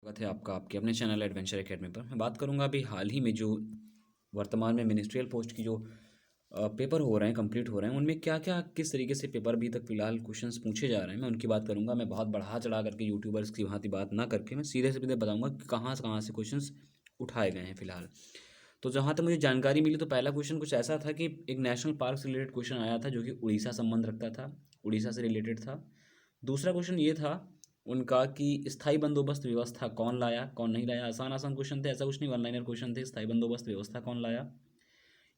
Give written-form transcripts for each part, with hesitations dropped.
स्वागत है आपका आपके अपने चैनल एडवेंचर एकेडमी पर। मैं बात करूंगा अभी हाल ही में जो वर्तमान में मिनिस्ट्रियल पोस्ट की जो पेपर हो रहे हैं, कंप्लीट हो रहे हैं, उनमें क्या क्या किस तरीके से पेपर अभी तक फिलहाल क्वेश्चंस पूछे जा रहे हैं, मैं उनकी बात करूंगा। मैं बहुत बढ़ा चढ़ा करके यूट्यूबर्स की भांति बात ना करके मैं सीधे सीधे बताऊंगा कि कहाँ से क्वेश्चंस उठाए गए हैं फिलहाल। तो जहाँ तक मुझे जानकारी मिली तो पहला क्वेश्चन कुछ ऐसा था कि एक नेशनल पार्क से रिलेटेड क्वेश्चन आया था जो कि उड़ीसा संबंध रखता था, उड़ीसा से रिलेटेड था। दूसरा क्वेश्चन ये था उनका कि स्थायी बंदोबस्त व्यवस्था कौन लाया, कौन नहीं लाया। आसान आसान क्वेश्चन थे, ऐसा कुछ नहीं, वन लाइनर क्वेश्चन थे। स्थायी बंदोबस्त व्यवस्था कौन लाया।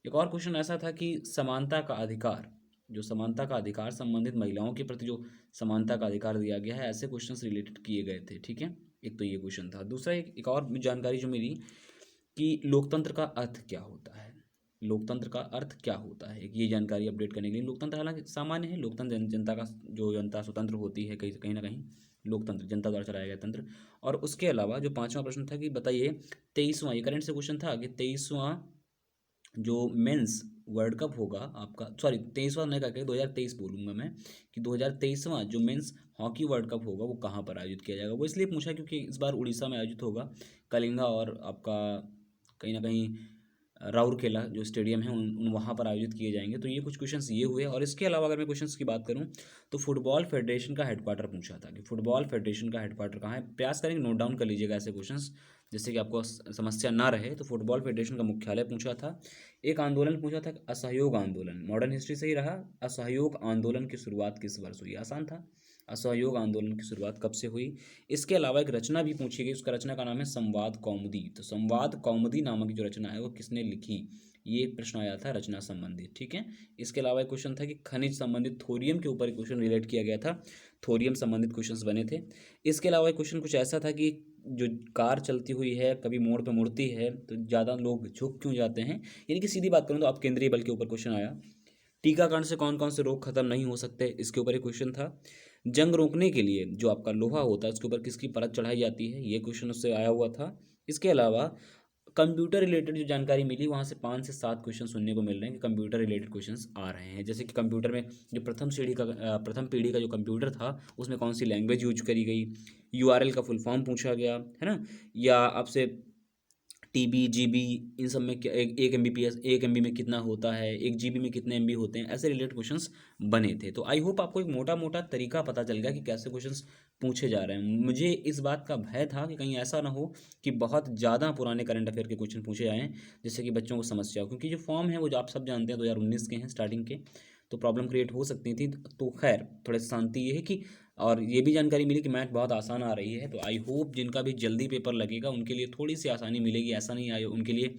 एक और क्वेश्चन ऐसा था कि समानता का अधिकार, जो समानता का अधिकार संबंधित महिलाओं के प्रति जो समानता का अधिकार दिया गया है, ऐसे क्वेश्चंस रिलेटेड किए गए थे। ठीक है, एक तो ये क्वेश्चन था। दूसरा एक और जानकारी जो मिली कि लोकतंत्र का अर्थ क्या होता है, लोकतंत्र का अर्थ क्या होता है, ये जानकारी अपडेट करने के लिए। लोकतंत्र हालांकि सामान्य है, लोकतंत्र जनता का, जो जनता स्वतंत्र होती है कहीं कहीं ना कहीं, लोकतंत्र जनता द्वारा चलाया गया तंत्र। और उसके अलावा जो पांचवा प्रश्न था कि बताइए 23वां, ये करंट से क्वेश्चन था कि 23वां जो मेंस वर्ल्ड कप होगा आपका, सॉरी 23वां नहीं करके 2023 बोलूँगा मैं, कि 2023वां जो मेंस हॉकी वर्ल्ड कप होगा वो कहाँ पर आयोजित किया जाएगा। वो इसलिए पूछा क्योंकि इस बार उड़ीसा में आयोजित होगा, कलिंगा और आपका कहीं ना कहीं राउरकेला जो स्टेडियम है उन वहाँ पर आयोजित किए जाएंगे। तो ये कुछ क्वेश्चंस ये हुए। और इसके अलावा अगर मैं क्वेश्चंस की बात करूँ तो फुटबॉल फेडरेशन का हेडक्वार्टर पूछा था कि फुटबॉल फेडरेशन का हेडक्वार्टर कहाँ है। प्रयास करेंगे, नोट डाउन कर लीजिएगा ऐसे क्वेश्चंस, जिससे कि आपको समस्या ना रहे। तो फुटबॉल फेडरेशन का मुख्यालय पूछा था। एक आंदोलन पूछा था, असहयोग आंदोलन, मॉडर्न हिस्ट्री से ही रहा। असहयोग आंदोलन की शुरुआत किस वर्ष हुई, आसान था। असहयोग आंदोलन की शुरुआत कब से हुई। इसके अलावा एक रचना भी पूछी गई, उसका रचना का नाम है संवाद कौमुदी। तो संवाद कौमुदी नामक जो रचना है वो किसने लिखी, ये एक प्रश्न आया था रचना संबंधित। ठीक है, इसके अलावा एक क्वेश्चन था कि खनिज संबंधित थोरियम के ऊपर एक क्वेश्चन रिलेट किया गया था, थोरियम संबंधित क्वेश्चंस बने थे। इसके अलावा एक क्वेश्चन कुछ ऐसा था कि जो कार चलती हुई है कभी मोड़ पे मुड़ती है तो ज़्यादा लोग झुक क्यों जाते हैं। यानी कि सीधी बात करूँ तो आप केंद्रीय बल के ऊपर क्वेश्चन आया। टीकाकरण से कौन कौन से रोग खत्म नहीं हो सकते, इसके ऊपर एक क्वेश्चन था। जंग रोकने के लिए जो आपका लोहा होता है उसके ऊपर किसकी परत चढ़ाई जाती है, ये क्वेश्चन उससे आया हुआ था। इसके अलावा कंप्यूटर रिलेटेड जो जानकारी मिली वहाँ से 5 से 7 क्वेश्चन सुनने को मिल रहे हैं कि कंप्यूटर रिलेटेड क्वेश्चंस आ रहे हैं। जैसे कि कंप्यूटर में जो प्रथम पीढ़ी का जो कंप्यूटर था उसमें कौन सी लैंग्वेज यूज करी गई, यूआरएल का फुल फॉर्म पूछा गया है ना, या आपसे टीबी जीबी इन सब में क्या, एक एम बी पी एस, एक एम बी में कितना होता है, एक जीबी में कितने एम बी होते हैं, ऐसे रिलेटेड क्वेश्चंस बने थे। तो आई होप आपको एक मोटा मोटा तरीका पता चल गया कि कैसे क्वेश्चंस पूछे जा रहे हैं। मुझे इस बात का भय था कि कहीं ऐसा ना हो कि बहुत ज़्यादा पुराने करंट अफेयर के क्वेश्चन पूछे जाएँ जिससे कि बच्चों को समस्या हो, क्योंकि जो फॉर्म है वो जो आप सब जानते हैं 2019 के हैं स्टार्टिंग के, तो प्रॉब्लम क्रिएट हो सकती थी। तो खैर थोड़े शांति ये है कि, और ये भी जानकारी मिली कि मैथ बहुत आसान आ रही है। तो आई होप जिनका भी जल्दी पेपर लगेगा उनके लिए थोड़ी सी आसानी मिलेगी। ऐसा नहीं आए उनके लिए,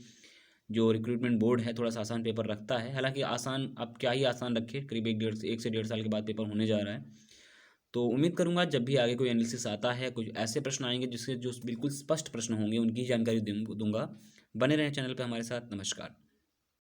जो रिक्रूटमेंट बोर्ड है थोड़ा सा आसान पेपर रखता है, हालांकि आसान अब क्या ही आसान रखे, करीब 1 से 1.5 साल के बाद पेपर होने जा रहा है। तो उम्मीद करूंगा जब भी आगे कोई एनालिसिस आता है कुछ ऐसे प्रश्न आएंगे जिससे जो बिल्कुल स्पष्ट प्रश्न होंगे उनकी जानकारी दूंगा। बने रहें चैनल पर हमारे साथ। नमस्कार।